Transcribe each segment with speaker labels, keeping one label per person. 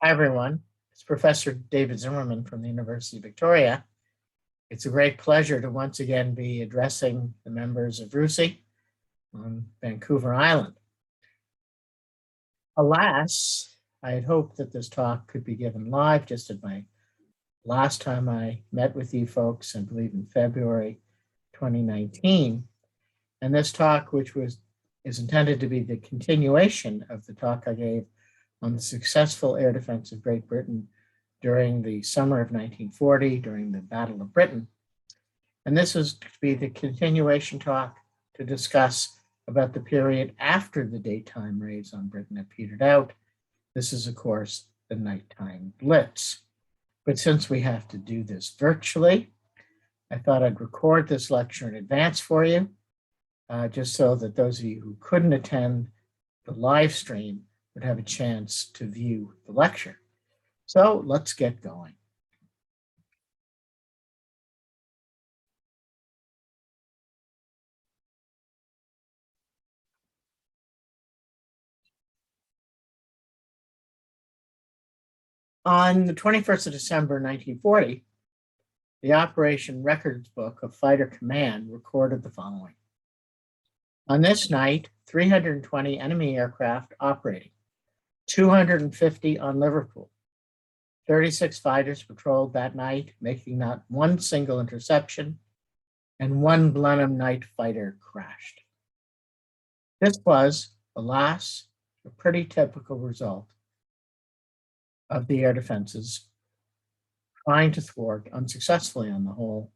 Speaker 1: Hi, everyone. It's Professor David Zimmerman from the University of Victoria. It's a great pleasure to once again be addressing the members of RUSI on Vancouver Island. Alas, I had hoped that this talk could be given live, just at my last time I met with you folks, I believe in February 2019. And this talk, which is intended to be the continuation of the talk I gave on the successful air defense of Great Britain during the summer of 1940, during the Battle of Britain. And this is to be the continuation talk to discuss about the period after the daytime raids on Britain had petered out. This is, of course, the nighttime Blitz. But since we have to do this virtually, I thought I'd record this lecture in advance for you, just so that those of you who couldn't attend the live stream would have a chance to view the lecture. So let's get going. On the 21st of December, 1940, the Operation Records Book of Fighter Command recorded the following. On this night, 320 enemy aircraft operating, 250 on Liverpool. 36 fighters patrolled that night, making not one single interception, and one Blenheim night fighter crashed. This was, alas, a pretty typical result of the air defenses trying to thwart, unsuccessfully on the whole,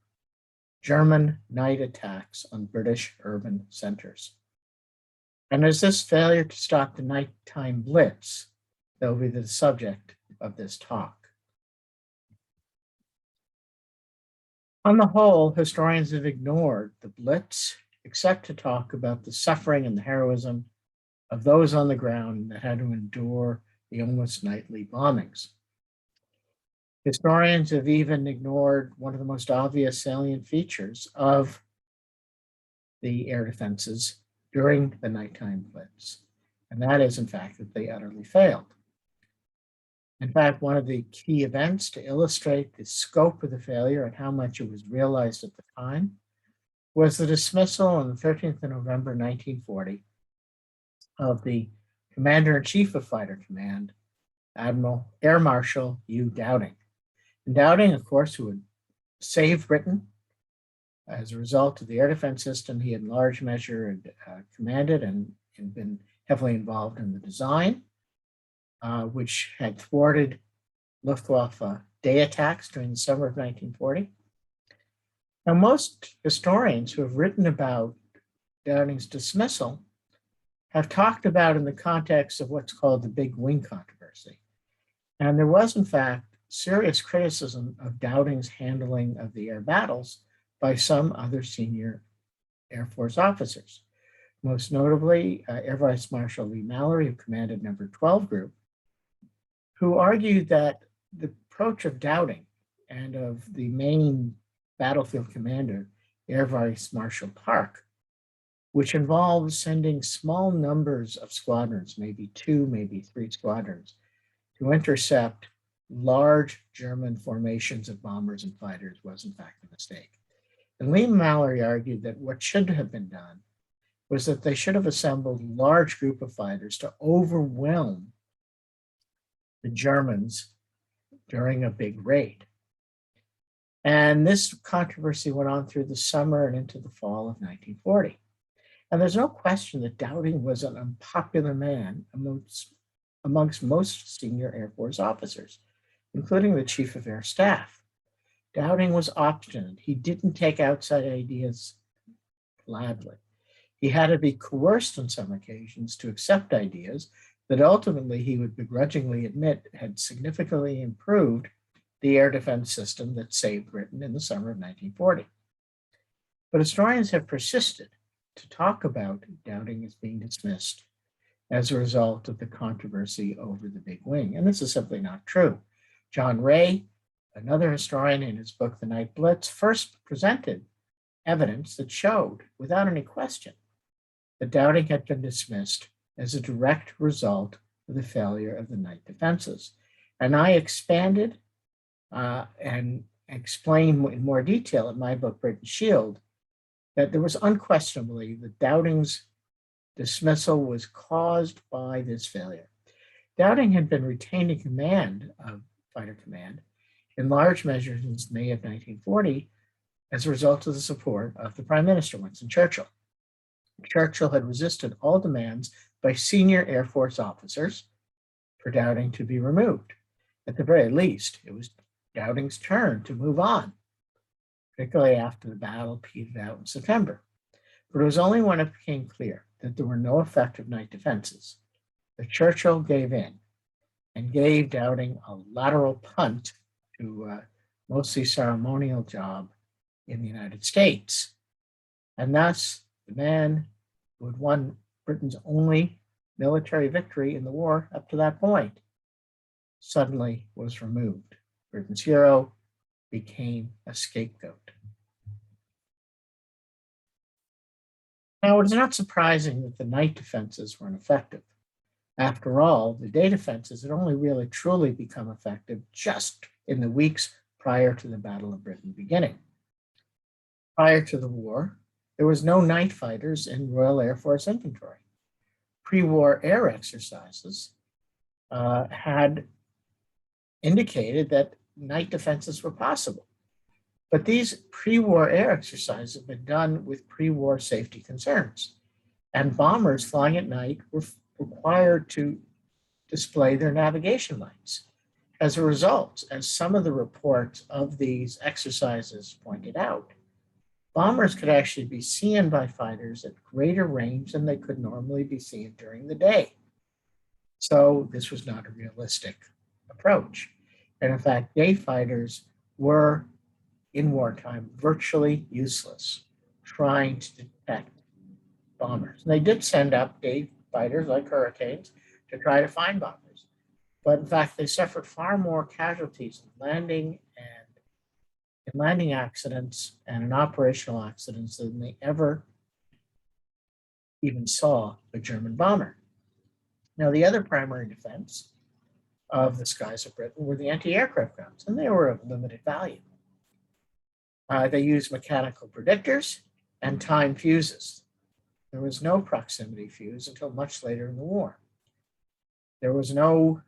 Speaker 1: German night attacks on British urban centers. And as this failure to stop the nighttime Blitz, that will be the subject of this talk. On the whole, historians have ignored the Blitz, except to talk about the suffering and the heroism of those on the ground that had to endure the almost nightly bombings. Historians have even ignored one of the most obvious salient features of the air defenses during the nighttime Blitz, and that is, in fact, that they utterly failed. In fact, one of the key events to illustrate the scope of the failure and how much it was realized at the time was the dismissal on the 13th of November, 1940, of the Commander-in-Chief of Fighter Command, Admiral Air Marshal Hugh Dowding. And Dowding, of course, who had saved Britain as a result of the air defense system he in large measure had commanded and been heavily involved in the design, which had thwarted Luftwaffe day attacks during the summer of 1940. Now, most historians who have written about Dowding's dismissal have talked about in the context of what's called the Big Wing controversy. And there was, in fact, serious criticism of Dowding's handling of the air battles by some other senior Air Force officers. Most notably, Air Vice Marshal Lee Mallory, who commanded No. 12 Group, who argued that the approach of Dowding and of the main battlefield commander, Air Vice Marshal Park, which involved sending small numbers of squadrons, maybe 2, maybe 3 squadrons, to intercept large German formations of bombers and fighters, was in fact a mistake. And Lee Mallory argued that what should have been done was that they should have assembled a large group of fighters to overwhelm the Germans during a big raid. And this controversy went on through the summer and into the fall of 1940. And there's no question that Dowding was an unpopular man amongst most senior Air Force officers, including the Chief of Air Staff. Dowding was obstinate. He didn't take outside ideas gladly. He had to be coerced on some occasions to accept ideas that ultimately he would begrudgingly admit had significantly improved the air defense system that saved Britain in the summer of 1940. But historians have persisted to talk about Dowding as being dismissed as a result of the controversy over the Big Wing. And this is simply not true. John Ray, another historian, in his book, The Night Blitz, first presented evidence that showed, without any question, that Dowding had been dismissed as a direct result of the failure of the night defenses. And I expanded and explain in more detail in my book, Britain's Shield, that there was unquestionably the Dowding's dismissal was caused by this failure. Dowding had been retained in command of Fighter Command in large measure since May of 1940 as a result of the support of the Prime Minister, Winston Churchill. Churchill had resisted all demands by senior Air Force officers for Dowding to be removed. At the very least, it was Dowding's turn to move on, particularly after the battle petered out in September. But it was only when it became clear that there were no effective night defenses that Churchill gave in and gave Dowding a lateral punt to a mostly ceremonial job in the United States. And thus, the man who had won Britain's only military victory in the war up to that point suddenly was removed. Britain's hero became a scapegoat. Now, it is not surprising that the night defenses were ineffective. After all, the day defenses had only really truly become effective just in the weeks prior to the Battle of Britain beginning. Prior to the war, there was no night fighters in Royal Air Force inventory. Pre-war air exercises had indicated that night defenses were possible. But these pre-war air exercises have been done with pre-war safety concerns. And bombers flying at night were required to display their navigation lights. As a result, as some of the reports of these exercises pointed out, bombers could actually be seen by fighters at greater range than they could normally be seen during the day. So this was not a realistic approach. And in fact, day fighters were, in wartime, virtually useless trying to detect bombers. And they did send up day fighters like Hurricanes to try to find bombers. But in fact, they suffered far more casualties in landing accidents and in operational accidents than they ever even saw a German bomber. Now, the other primary defense of the skies of Britain were the anti-aircraft guns, and they were of limited value. They used mechanical predictors and time fuses. There was no proximity fuse until much later in the war. There was no,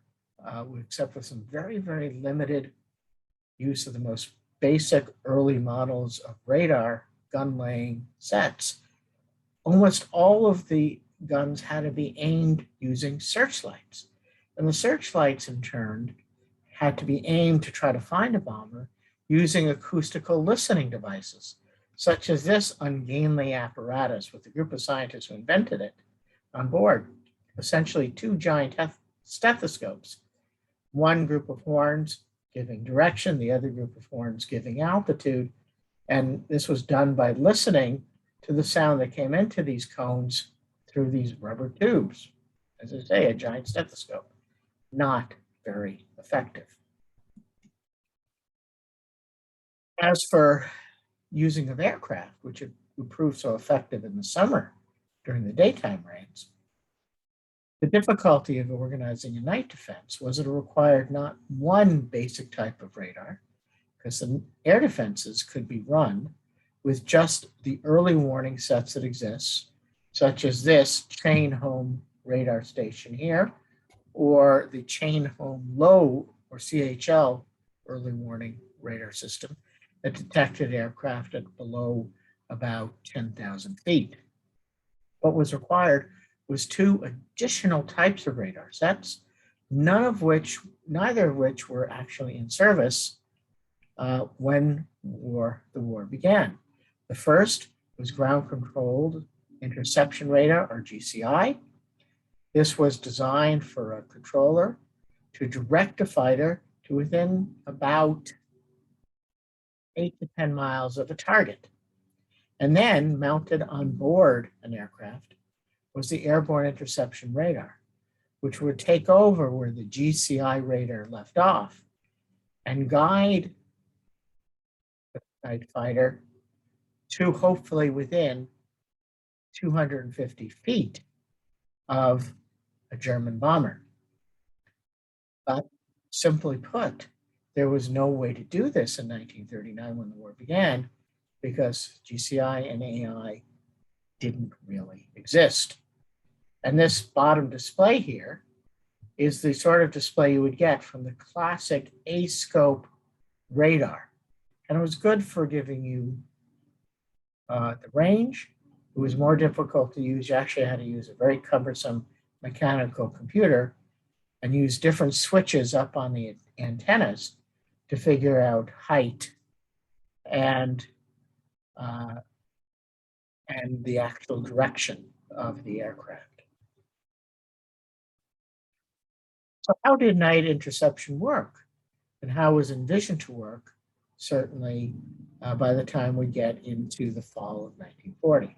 Speaker 1: except for some very, very limited use of the most basic early models of radar gun laying sets. Almost all of the guns had to be aimed using searchlights. And the searchlights, in turn, had to be aimed to try to find a bomber using acoustical listening devices, such as this ungainly apparatus with a group of scientists who invented it on board, essentially two giant stethoscopes, one group of horns giving direction, the other group of horns giving altitude. And this was done by listening to the sound that came into these cones through these rubber tubes. As I say, a giant stethoscope. Not very effective. As for using of aircraft, which would prove so effective in the summer during the daytime raids, the difficulty of organizing a night defense was that it required not one basic type of radar, because the air defenses could be run with just the early warning sets that exist, such as this chain home radar station here, or the chain home low, or CHL, early warning radar system that detected aircraft at below about 10,000 feet. What was required was two additional types of radar sets, neither of which were actually in service when the war began. The first was ground controlled interception radar, or GCI. This was designed for a controller to direct a fighter to within about 8 to 10 miles of a target. And then mounted on board an aircraft was the airborne interception radar, which would take over where the GCI radar left off and guide the night fighter to hopefully within 250 feet of a German bomber. But Simply put, there was no way to do this in 1939 when the war began because GCI and AI didn't really exist. And this bottom display here is the sort of display you would get from the classic A-scope radar. And it was good for giving you the range. It was more difficult to use. You actually had to use a very cumbersome mechanical computer and use different switches up on the antennas to figure out height and uh, and the actual direction of the aircraft. So how did night interception work? And how was envisioned to work? Certainly by the time we get into the fall of 1940.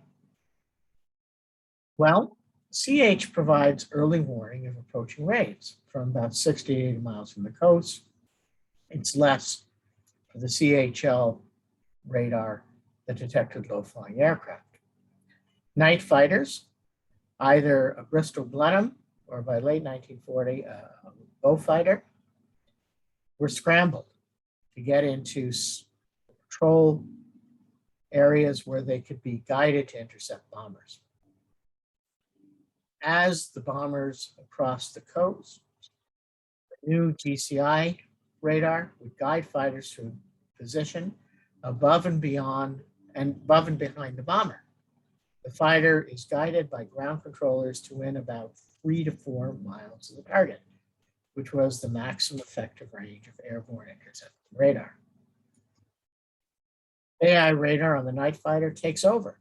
Speaker 1: Well, CH provides early warning of approaching raids from about 60 to 80 miles from the coast. It's less for the CHL radar that detected low-flying aircraft. Night fighters, either a Bristol Blenheim or by late 1940, a Beaufighter, were scrambled to get into patrol areas where they could be guided to intercept bombers. As the bombers crossed the coast, the new GCI radar would guide fighters to a position above and behind the bomber. The fighter is guided by ground controllers to win about 3 to 4 miles of the target, which was the maximum effective range of airborne intercepting radar. AI radar on the night fighter takes over,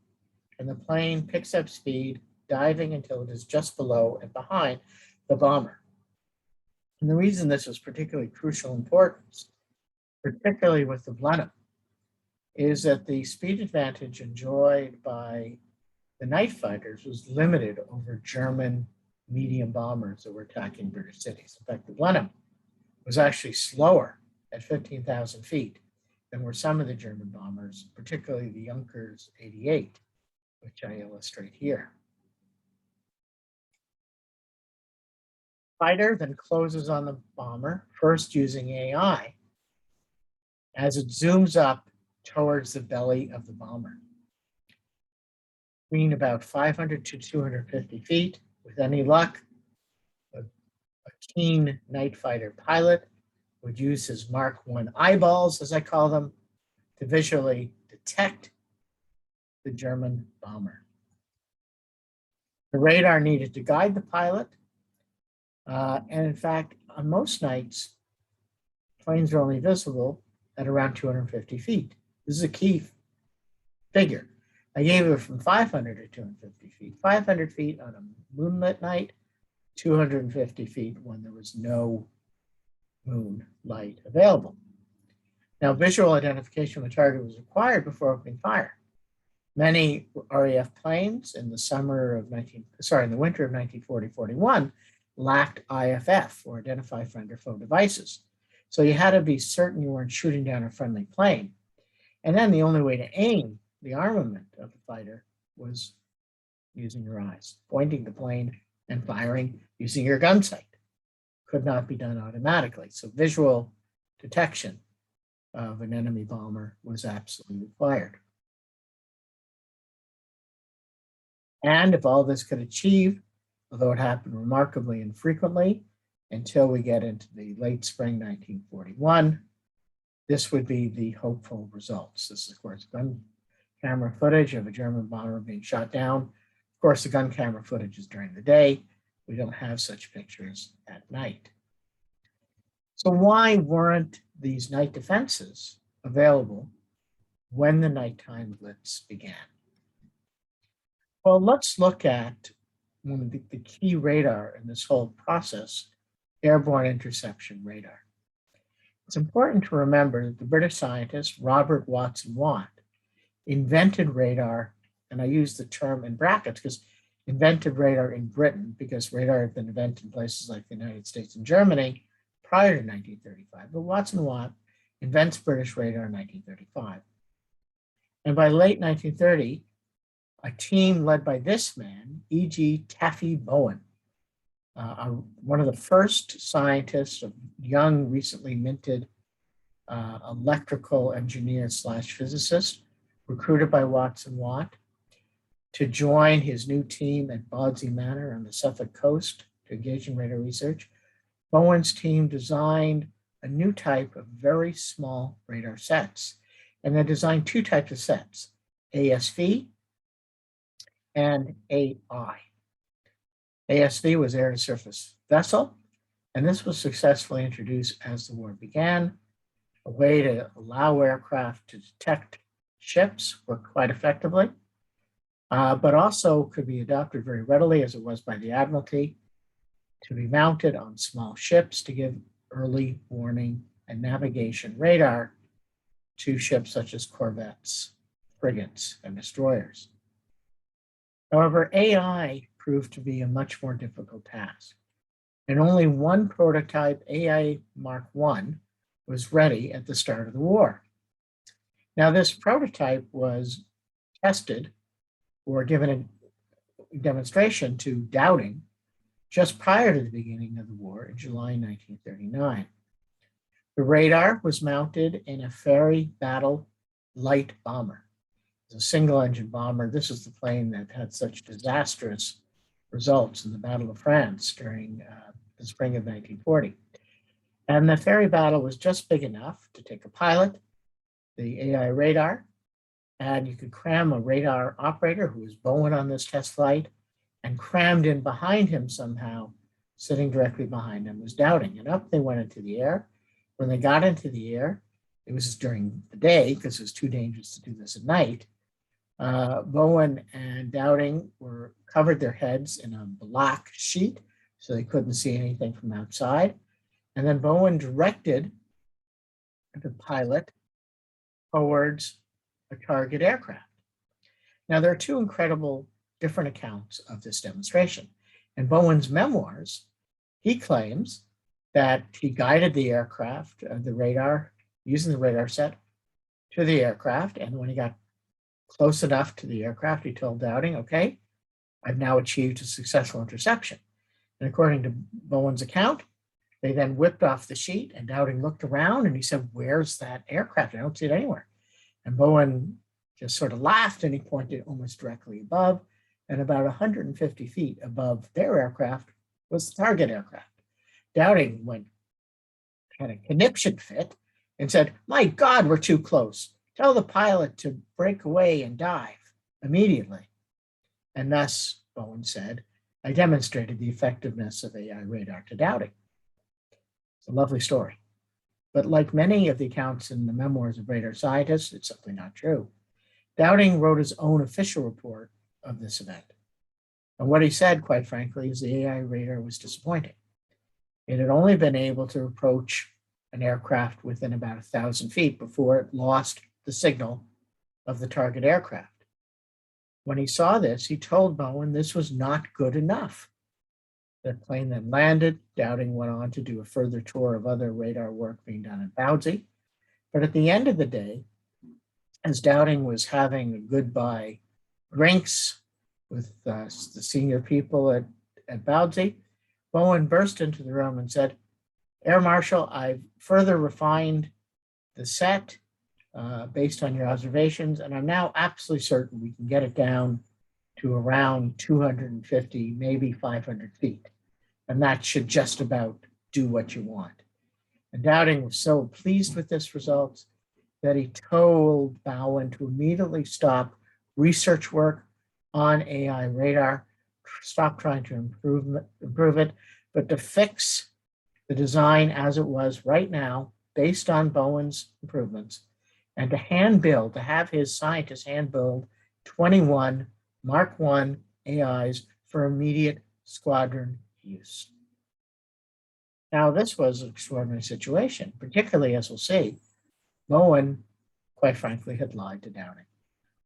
Speaker 1: and the plane picks up speed, diving until it is just below and behind the bomber. And the reason this was particularly crucial importance, particularly with the Blenheim, is that the speed advantage enjoyed by the night fighters was limited over German medium bombers that were attacking British cities. In fact, the Blenheim was actually slower at 15,000 feet than were some of the German bombers, particularly the Junkers 88, which I illustrate here. Fighter then closes on the bomber, first using AI, as it zooms up towards the belly of the bomber. Between about 500 to 250 feet, with any luck, a keen night fighter pilot would use his Mark I eyeballs, as I call them, to visually detect the German bomber. The radar needed to guide the pilot, and in fact, on most nights, planes are only visible at around 250 feet. This is a key figure. I gave it from 500 to 250 feet. 500 feet on a moonlit night, 250 feet when there was no moonlight available. Now, visual identification of the target was required before opening fire. Many RAF planes in the in the winter of 1940-41 lacked IFF, or identify friend or foe devices. So you had to be certain you weren't shooting down a friendly plane. And then the only way to aim the armament of the fighter was using your eyes, pointing the plane and firing using your gun sight. Could not be done automatically. So visual detection of an enemy bomber was absolutely required. And if all this could achieve, although it happened remarkably infrequently until we get into the late spring 1941, this would be the hopeful results. This is, of course, gun camera footage of a German bomber being shot down. Of course, the gun camera footage is during the day. We don't have such pictures at night. So why weren't these night defenses available when the nighttime blitz began? Well, let's look at one of the key radar in this whole process, airborne interception radar. It's important to remember that the British scientist Robert Watson Watt invented radar, and I use the term in brackets because invented radar in Britain, because radar had been invented in places like the United States and Germany prior to 1935. But Watson Watt invents British radar in 1935. And by late 1930, a team led by this man, E.G. Taffy Bowen, one of the first scientists, a young, recently minted electrical engineer slash physicist, recruited by Watson Watt to join his new team at Bawdsey Manor on the Suffolk coast to engage in radar research. Bowen's team designed a new type of very small radar sets, and they designed two types of sets, ASV and AI. ASV was air-to-surface vessel, and this was successfully introduced as the war began, a way to allow aircraft to detect ships worked quite effectively, but also could be adopted very readily, as it was by the Admiralty, to be mounted on small ships to give early warning and navigation radar to ships such as corvettes, frigates, and destroyers. However, AI proved to be a much more difficult task, and only one prototype, AI Mark I, was ready at the start of the war. Now, this prototype was tested or given a demonstration to Dowding just prior to the beginning of the war in July 1939. The radar was mounted in a Fairey Battle light bomber. It's a single-engine bomber. This is the plane that had such disastrous results in the Battle of France during the spring of 1940. And the Fairey Battle was just big enough to take a pilot, the AI radar, and you could cram a radar operator who was Bowen on this test flight, and crammed in behind him somehow, sitting directly behind him, was Dowding. And up they went into the air. When they got into the air, it was during the day because it was too dangerous to do this at night. Bowen and Dowding covered their heads in a black sheet so they couldn't see anything from outside. And then Bowen directed the pilot towards a target aircraft. Now, there are two incredible different accounts of this demonstration. In Bowen's memoirs, he claims that he guided the aircraft, the radar, using the radar set to the aircraft. And when he got close enough to the aircraft, he told Dowding, okay, I've now achieved a successful interception. And according to Bowen's account, they then whipped off the sheet, and Dowding looked around and he said, where's that aircraft? I don't see it anywhere. And Bowen just sort of laughed and he pointed almost directly above, and about 150 feet above their aircraft was the target aircraft. Dowding had a conniption fit and said, my God, we're too close. Tell the pilot to break away and dive immediately. And thus, Bowen said, I demonstrated the effectiveness of AI radar to Dowding. It's a lovely story. But like many of the accounts in the memoirs of radar scientists, it's simply not true. Dowding wrote his own official report of this event. And what he said, quite frankly, is the AI radar was disappointing. It had only been able to approach an aircraft within about 1,000 feet before it lost the signal of the target aircraft. When he saw this, he told Bowen this was not good enough. The plane then landed. Dowding went on to do a further tour of other radar work being done at Bawdsey. But at the end of the day, as Dowding was having a goodbye drinks with the senior people at Bawdsey, Bowen burst into the room and said, Air Marshal, I've further refined the set based on your observations, and I'm now absolutely certain we can get it down to around 250, maybe 500 feet. And that should just about do what you want. And Dowding was so pleased with this result that he told Bowen to immediately stop research work on AI radar, stop trying to improve it, but to fix the design as it was right now, based on Bowen's improvements, and to have his scientists hand build 21 Mark I AIs for immediate squadron use. Now, this was an extraordinary situation, particularly as we'll see, Bowen, quite frankly, had lied to Dowding.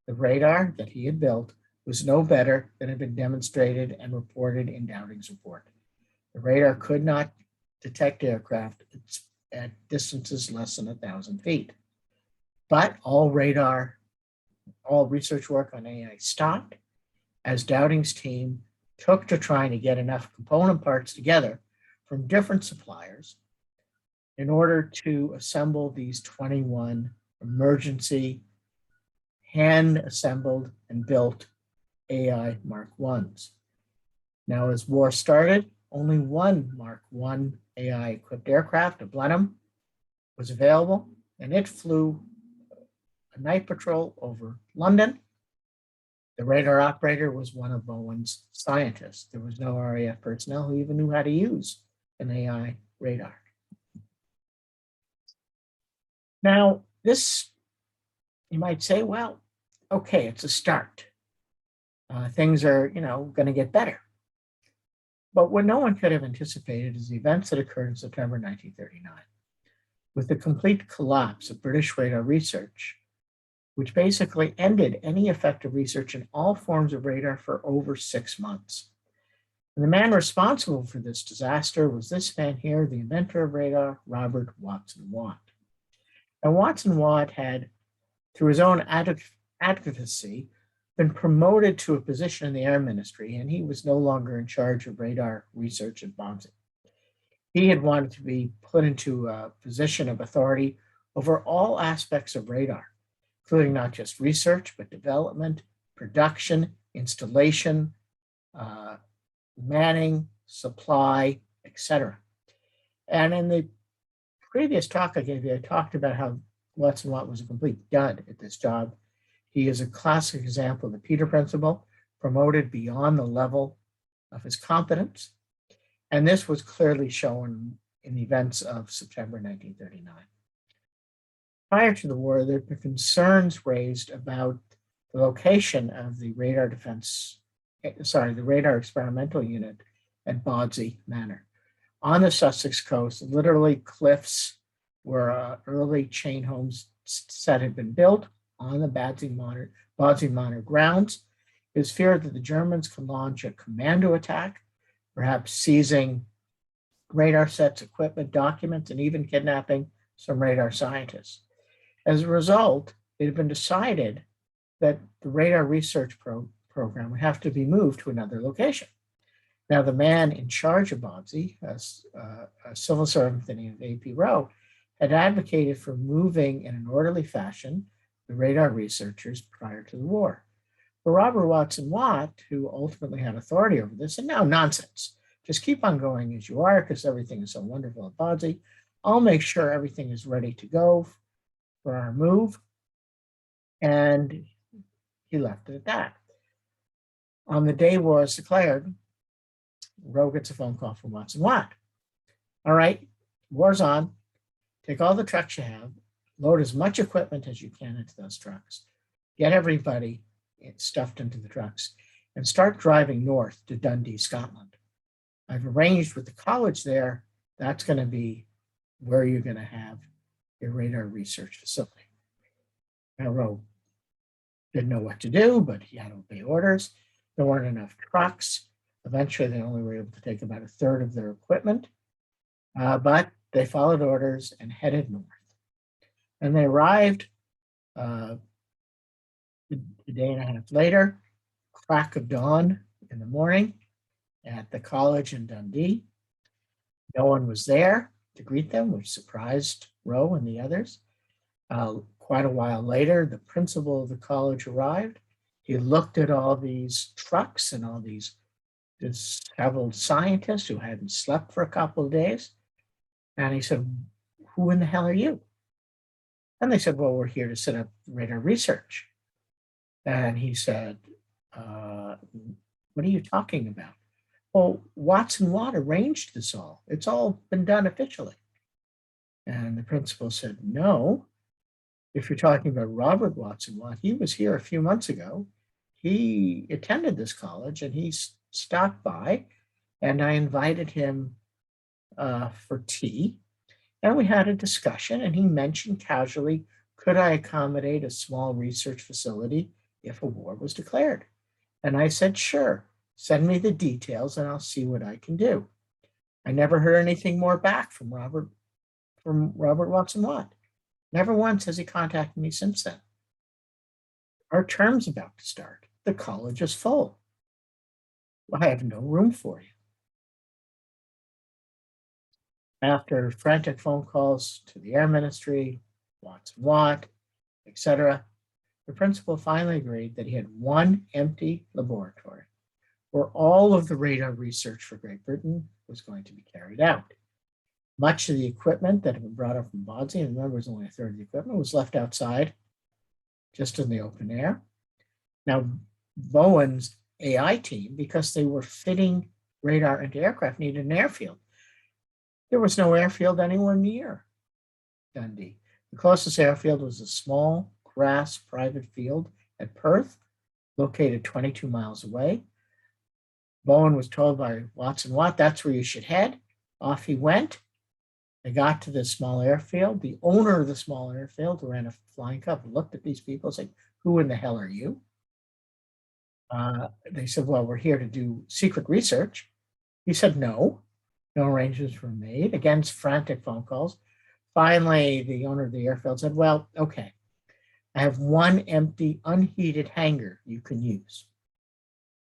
Speaker 1: The radar that he had built was no better than had been demonstrated and reported in Dowding's report. The radar could not detect aircraft at distances less than 1,000 feet. But all research work on AI stopped as Dowding's team took to trying to get enough component parts together from different suppliers in order to assemble these 21 emergency hand assembled and built AI Mark I's. Now, as war started, only one Mark I AI equipped aircraft, a Blenheim, was available, and it flew a night patrol over London. The radar operator was one of Bowen's scientists. There was no RAF personnel who even knew how to use an AI radar. Now, this, you might say, well, okay, it's a start. Things are, going to get better. But what no one could have anticipated is the events that occurred in September 1939, with the complete collapse of British radar research, which basically ended any effective research in all forms of radar for over 6 months. And the man responsible for this disaster was this man here, the inventor of radar, Robert Watson Watt. Now, Watson Watt had, through his own advocacy, been promoted to a position in the Air Ministry, and he was no longer in charge of radar research at bombing. He had wanted to be put into a position of authority over all aspects of radar, including not just research, but development, production, installation, manning, supply, etc. And in the previous talk I gave you, I talked about how Watson Watt was a complete dud at this job. He is a classic example of the Peter Principle, promoted beyond the level of his competence. And this was clearly shown in the events of September 1939. Prior to the war, there had been concerns raised about the location of the radar experimental unit at Bawdsey Manor. On the Sussex coast, literally cliffs where early chain homes set had been built on the Bawdsey Manor grounds. It was feared that the Germans could launch a commando attack, perhaps seizing radar sets, equipment, documents, and even kidnapping some radar scientists. As a result, it had been decided that the radar research program would have to be moved to another location. Now, the man in charge of Bawdsey, a civil servant named A.P. Rowe, had advocated for moving in an orderly fashion the radar researchers prior to the war. But Robert Watson Watt, who ultimately had authority over this, said, no, nonsense. Just keep on going as you are because everything is so wonderful at Bawdsey. I'll make sure everything is ready to go for our move. And he left it at that. On the day war is declared, Rowe gets a phone call from Watson Watt. All right, war's on. Take all the trucks you have, load as much equipment as you can into those trucks, get everybody stuffed into the trucks, and start driving north to Dundee, Scotland. I've arranged with the college there, that's going to be where you're going to have your radar research facility. Now, Rowe didn't know what to do, but he had to obey orders. There weren't enough trucks. Eventually, they only were able to take about a third of their equipment, but they followed orders and headed north. And they arrived a day and a half later, crack of dawn in the morning at the college in Dundee. No one was there to greet them, which surprised Rowe and the others. Quite a while later, the principal of the college arrived. He looked at all these trucks and all these disheveled scientists who hadn't slept for a couple of days. And he said, who in the hell are you? And they said, well, we're here to set up radar research. And he said, what are you talking about? Well, Watson Watt arranged this all. It's all been done officially. And the principal said, no. If you're talking about Robert Watson Watt, he was here a few months ago. He attended this college and he stopped by, and I invited him for tea. And we had a discussion, and he mentioned casually, could I accommodate a small research facility if a war was declared? And I said, sure, send me the details and I'll see what I can do. I never heard anything more back from Robert Watson Watt. Never once has he contacted me since then. Our term's about to start. The college is full. I have no room for you. After frantic phone calls to the Air Ministry, Watts and Watt, etc., the principal finally agreed that he had one empty laboratory where all of the radar research for Great Britain was going to be carried out. Much of the equipment that had been brought up from Bodsey, and remember, it was only a third of the equipment, was left outside, just in the open air. Now, Bowen's AI team, because they were fitting radar into aircraft, needed an airfield. There was no airfield anywhere near Dundee. The closest airfield was a small grass private field at Perth, located 22 miles away. Bowen was told by Watts and Watt, that's where you should head. Off he went. They got to this small airfield. The owner of the small airfield, who ran a flying club, looked at these people and said, who in the hell are you? They said, well, we're here to do secret research. He said, no arrangements were made. Against frantic phone calls. Finally, the owner of the airfield said, well, okay, I have one empty, unheated hangar you can use.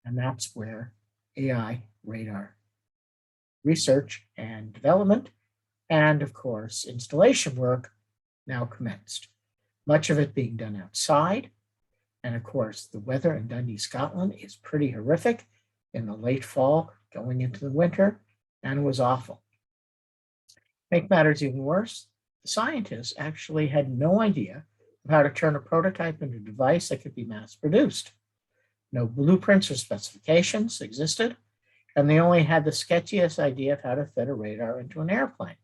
Speaker 1: And that's where AI radar research and development, and of course, installation work now commenced. Much of it being done outside. And of course, the weather in Dundee, Scotland is pretty horrific in the late fall, going into the winter, and was awful. Make matters even worse, the scientists actually had no idea of how to turn a prototype into a device that could be mass produced. No blueprints or specifications existed, and they only had the sketchiest idea of how to fit a radar into an airplane.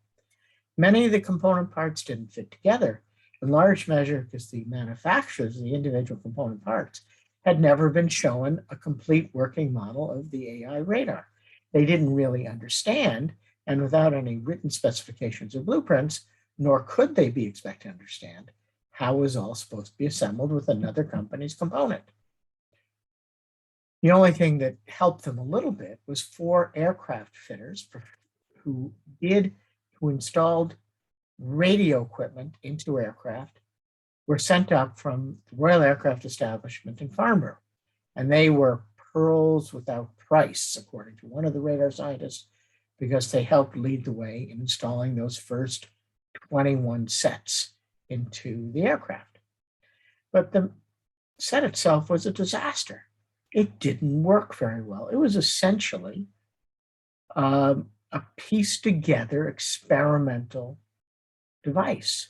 Speaker 1: Many of the component parts didn't fit together, in large measure because the manufacturers of the individual component parts had never been shown a complete working model of the AI radar. They didn't really understand, and without any written specifications or blueprints, nor could they be expected to understand, how it was all supposed to be assembled with another company's component. The only thing that helped them a little bit was 4 aircraft fitters who installed radio equipment into aircraft, were sent up from the Royal Aircraft Establishment in Farnborough. And they were pearls without price, according to one of the radar scientists, because they helped lead the way in installing those first 21 sets into the aircraft. But the set itself was a disaster. It didn't work very well. It was essentially a pieced together experimental device,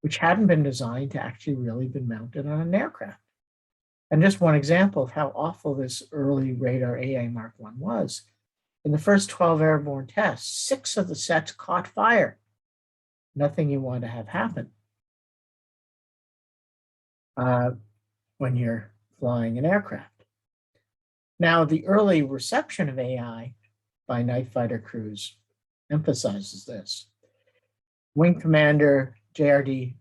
Speaker 1: which hadn't been designed to actually really been mounted on an aircraft. And just one example of how awful this early radar AI Mark I was, in the first 12 airborne tests, 6 of the sets caught fire. Nothing you want to have happen when you're flying an aircraft. Now, the early reception of AI by night fighter crews emphasizes this. Wing Commander J.R.D.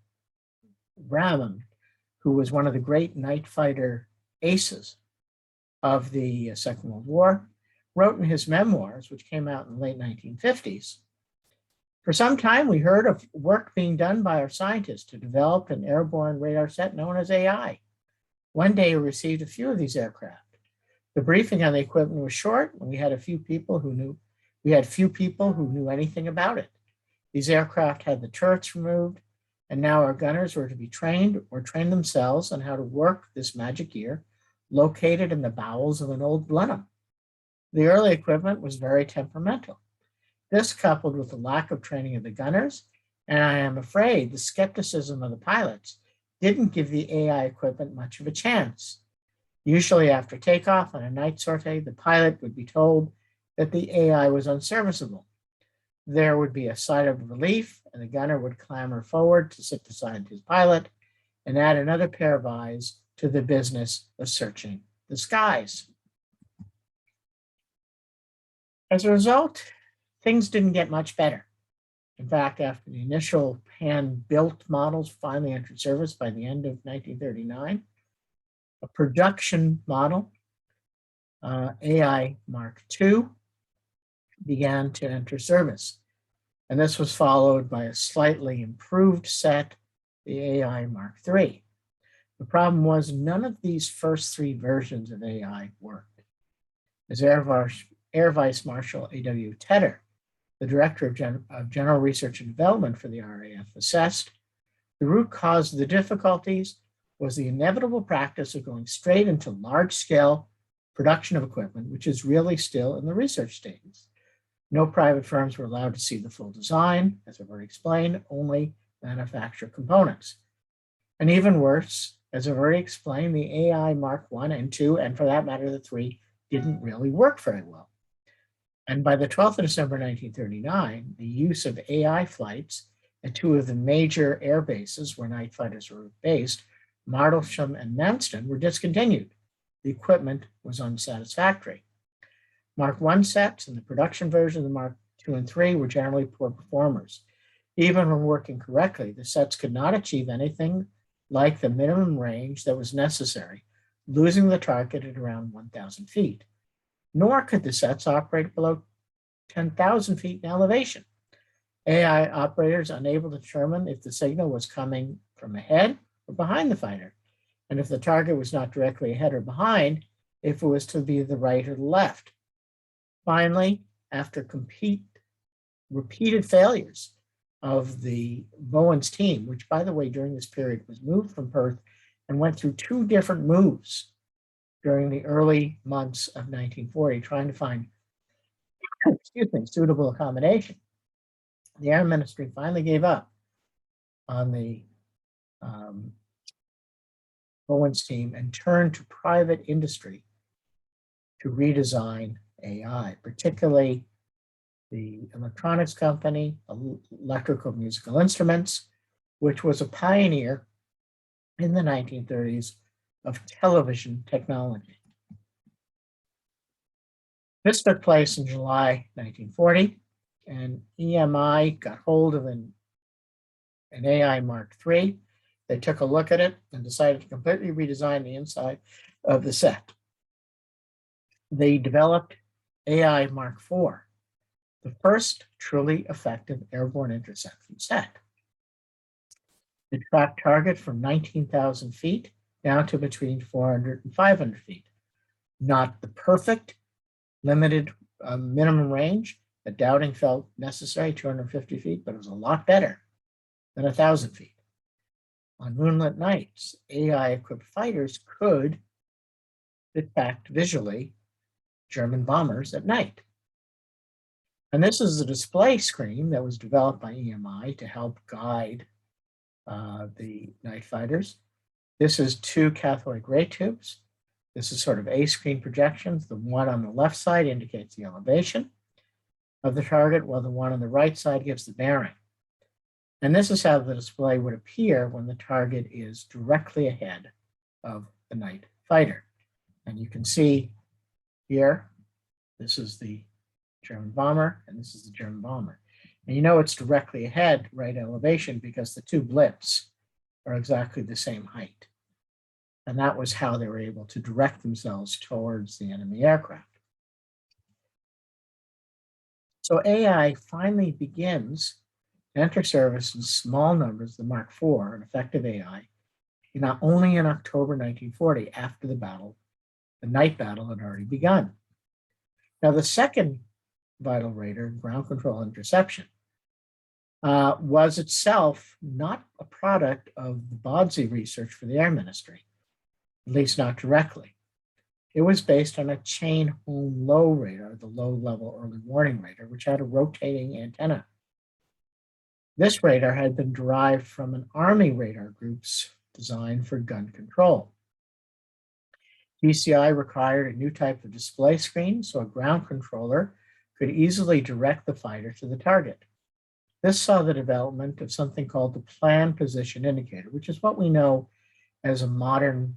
Speaker 1: Brahman, who was one of the great night fighter aces of the Second World War, wrote in his memoirs, which came out in the late 1950s, for some time we heard of work being done by our scientists to develop an airborne radar set known as AI. One day we received a few of these aircraft. The briefing on the equipment was short, and we had few people who knew anything about it. These aircraft had the turrets removed, and now our gunners were to be trained or train themselves on how to work this magic gear located in the bowels of an old Blenheim. The early equipment was very temperamental. This, coupled with the lack of training of the gunners, and I am afraid the skepticism of the pilots, didn't give the AI equipment much of a chance. Usually after takeoff on a night sortie, the pilot would be told that the AI was unserviceable. There would be a sigh of relief, and the gunner would clamber forward to sit beside his pilot and add another pair of eyes to the business of searching the skies. As a result, things didn't get much better. In fact, after the initial hand-built models finally entered service by the end of 1939, a production model, AI Mark II, began to enter service. And this was followed by a slightly improved set, the AI Mark III. The problem was none of these first 3 versions of AI worked. As Air Vice Marshal A.W. Tedder, the director of General Research and Development for the RAF, assessed, the root cause of the difficulties was the inevitable practice of going straight into large-scale production of equipment, which is really still in the research stages. No private firms were allowed to see the full design, as I've already explained, only manufacture components. And even worse, as I've already explained, the AI Mark I and II, and for that matter, the 3, didn't really work very well. And by the 12th of December 1939, the use of AI flights at 2 of the major air bases where night fighters were based, Martlesham and Manston, were discontinued. The equipment was unsatisfactory. Mark I sets and the production version of the Mark II and III were generally poor performers. Even when working correctly, the sets could not achieve anything like the minimum range that was necessary, losing the target at around 1,000 feet. Nor could the sets operate below 10,000 feet in elevation. AI operators unable to determine if the signal was coming from ahead or behind the fighter, and if the target was not directly ahead or behind, if it was to be the right or the left. Finally, after repeated failures of the Bowen's team, which, by the way, during this period was moved from Perth and went through 2 different moves during the early months of 1940, trying to find suitable accommodation, the Air Ministry finally gave up on the Bowen's team and turned to private industry to redesign AI, particularly the electronics company, Electrical Musical Instruments, which was a pioneer in the 1930s of television technology. This took place in July 1940, and EMI got hold of an AI Mark III. They took a look at it and decided to completely redesign the inside of the set. They developed AI Mark IV, the first truly effective airborne interception set. It tracked target from 19,000 feet down to between 400 and 500 feet. Not the perfect limited minimum range that Dowding felt necessary, 250 feet, but it was a lot better than 1,000 feet. On moonlit nights, AI-equipped fighters could detect visually German bombers at night. And this is a display screen that was developed by EMI to help guide the night fighters. This is 2 cathode ray tubes. This is sort of A-screen projections. The one on the left side indicates the elevation of the target, while the one on the right side gives the bearing. And this is how the display would appear when the target is directly ahead of the night fighter. And you can see here, this is the German bomber, and this is the German bomber. And you know it's directly ahead, right elevation, because the 2 Blitz are exactly the same height. And that was how they were able to direct themselves towards the enemy aircraft. So AI finally begins to enter service in small numbers, the Mark IV, an effective AI, not only in October 1940, after the battle, the night battle had already begun. Now, the second vital radar, ground control interception, was itself not a product of the Bodsey research for the Air Ministry, at least not directly. It was based on a chain home low radar, the low level early warning radar, which had a rotating antenna. This radar had been derived from an Army radar group's design for gun control. GCI required a new type of display screen so a ground controller could easily direct the fighter to the target. This saw the development of something called the Plan Position Indicator, which is what we know as a modern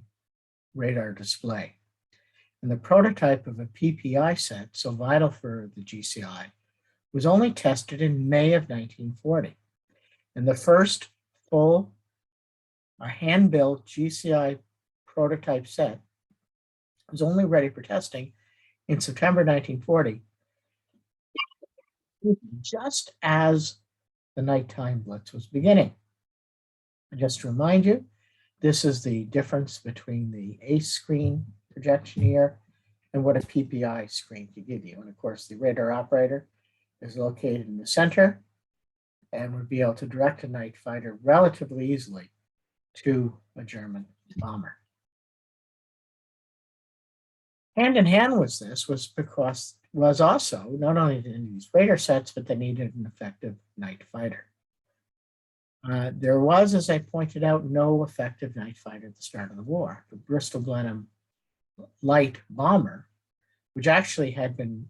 Speaker 1: radar display. And the prototype of a PPI set, so vital for the GCI, was only tested in May of 1940. And the first full hand-built GCI prototype set was only ready for testing in September 1940, just as the nighttime blitz was beginning. And just to remind you, this is the difference between the ACE screen projection here than what a PPI screen could give you. And of course, the radar operator is located in the center and would be able to direct a night fighter relatively easily to a German bomber. Hand in hand with this was also not only did they use radar sets, but they needed an effective night fighter. There was, as I pointed out, no effective night fighter at the start of the war. The Bristol Blenheim light bomber, which actually had been,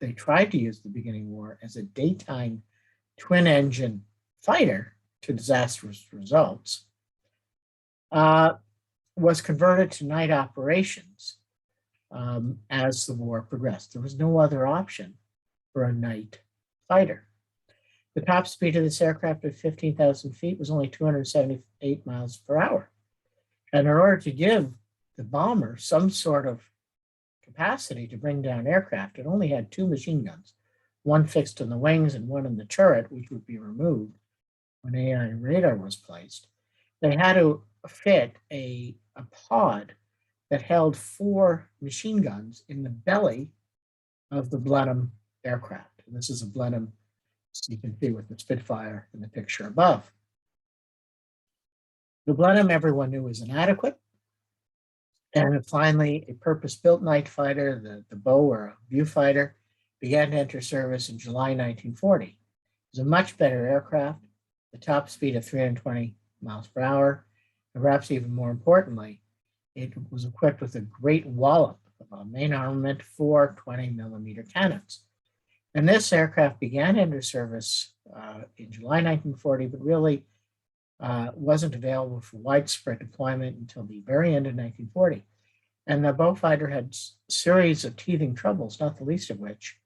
Speaker 1: they tried to use the beginning of the war as a daytime twin engine fighter to disastrous results, was converted to night operations as the war progressed. There was no other option for a night fighter. The top speed of this aircraft at 15,000 feet was only 278 miles per hour. And in order to give the bomber some sort of capacity to bring down aircraft, it only had 2 machine guns, one fixed on the wings and one in the turret, which would be removed when AI radar was placed. They had to fit a pod that held 4 machine guns in the belly of the Blenheim aircraft. And this is a Blenheim, so you can see with the Spitfire in the picture above. The Blenheim, everyone knew, was inadequate. And finally, a purpose-built night fighter, the Bow or a viewfighter, began to enter service in July 1940. It was a much better aircraft, the top speed of 320 miles per hour, and perhaps even more importantly, it was equipped with a great wallop of a main armament, 4 20-millimeter cannons. And this aircraft began to enter service in July 1940, but really wasn't available for widespread deployment until the very end of 1940. And the Bow fighter had a series of teething troubles, not the least of which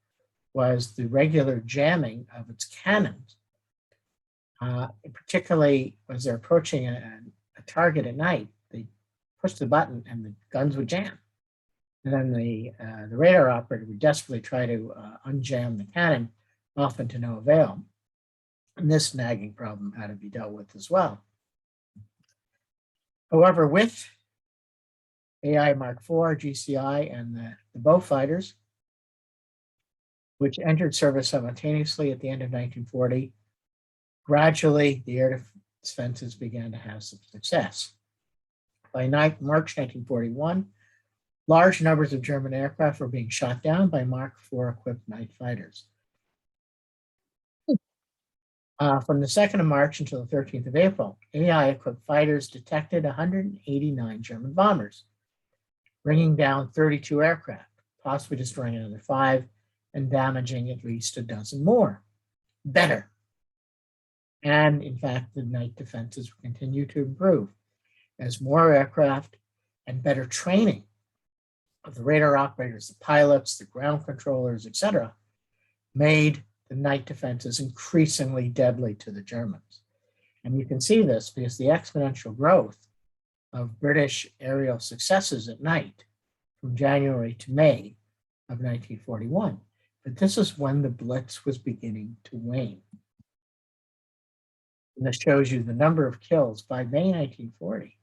Speaker 1: was the regular jamming of its cannons, particularly as they're approaching a target at night. They push the button and the guns would jam. And then the radar operator would desperately try to unjam the cannon, often to no avail. And this nagging problem had to be dealt with as well. However, with AI Mark IV, GCI, and the Bow fighters, which entered service simultaneously at the end of 1940, gradually the air defenses began to have some success. By March 1941, large numbers of German aircraft were being shot down by Mark IV equipped night fighters. From the 2nd of March until the 13th of April, AI equipped fighters detected 189 German bombers, bringing down 32 aircraft, possibly destroying another 5 and damaging at least a dozen more. Better. And in fact, the night defenses continue to improve as more aircraft and better training of the radar operators, the pilots, the ground controllers, etc., made the night defenses increasingly deadly to the Germans. And you can see this because the exponential growth of British aerial successes at night from January to May of 1941. But this is when the Blitz was beginning to wane. And this shows you the number of kills by May 1940,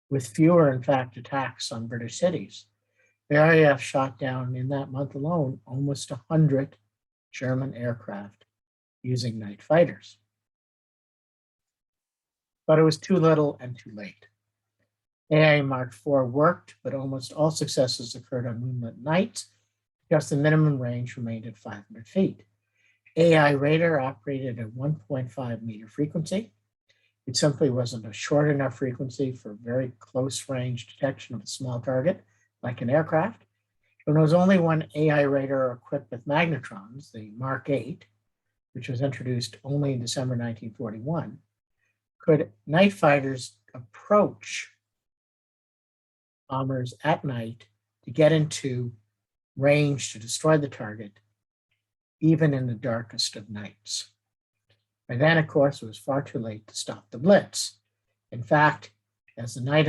Speaker 1: with fewer, in fact, attacks on British cities. The RAF shot down in that month alone almost 100 German aircraft using night fighters. But it was too little and too late. AI Mark IV worked, but almost all successes occurred on moonlit nights because the minimum range remained at 500 feet. AI radar operated at 1.5 meter frequency. It simply wasn't a short enough frequency for very close range detection of a small target, like an aircraft. And there was only one AI radar equipped with magnetrons, the Mark VIII, which was introduced only in December 1941. Could night fighters approach bombers at night to get into range to destroy the target, even in the darkest of nights? By then, of course, it was far too late to stop the Blitz. In fact, as the night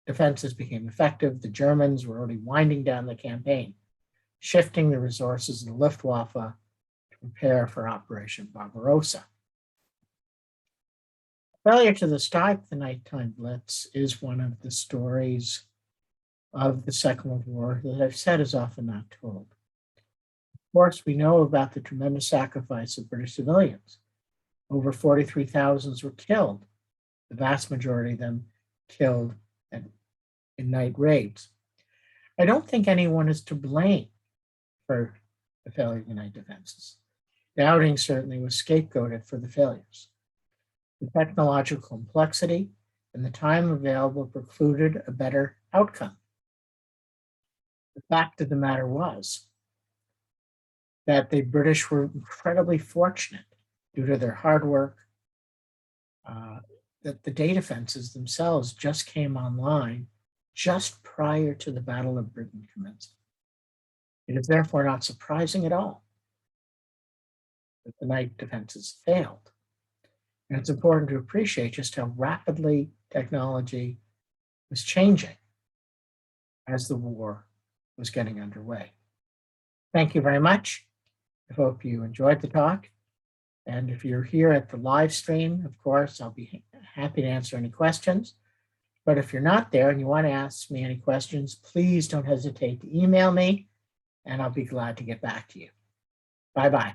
Speaker 1: defenses became effective, the Germans were already winding down the campaign, shifting the resources of the Luftwaffe to prepare for Operation Barbarossa. Failure to stop the nighttime Blitz is one of the stories of the Second World War that I've said is often not told. Of course, we know about the tremendous sacrifice of British civilians. Over 43,000 were killed, the vast majority of them killed in night raids. I don't think anyone is to blame for the failure of the night defenses. Dowding certainly was scapegoated for the failures. The technological complexity and the time available precluded a better outcome. The fact of the matter was that the British were incredibly fortunate due to their hard work, that the day defenses themselves just came online just prior to the Battle of Britain commencing. It is therefore not surprising at all that the night defenses failed. And it's important to appreciate just how rapidly technology was changing as the war was getting underway. Thank you very much. I hope you enjoyed the talk. And if you're here at the live stream, of course, I'll be happy to answer any questions. But if you're not there and you want to ask me any questions, please don't hesitate to email me, and I'll be glad to get back to you. Bye-bye.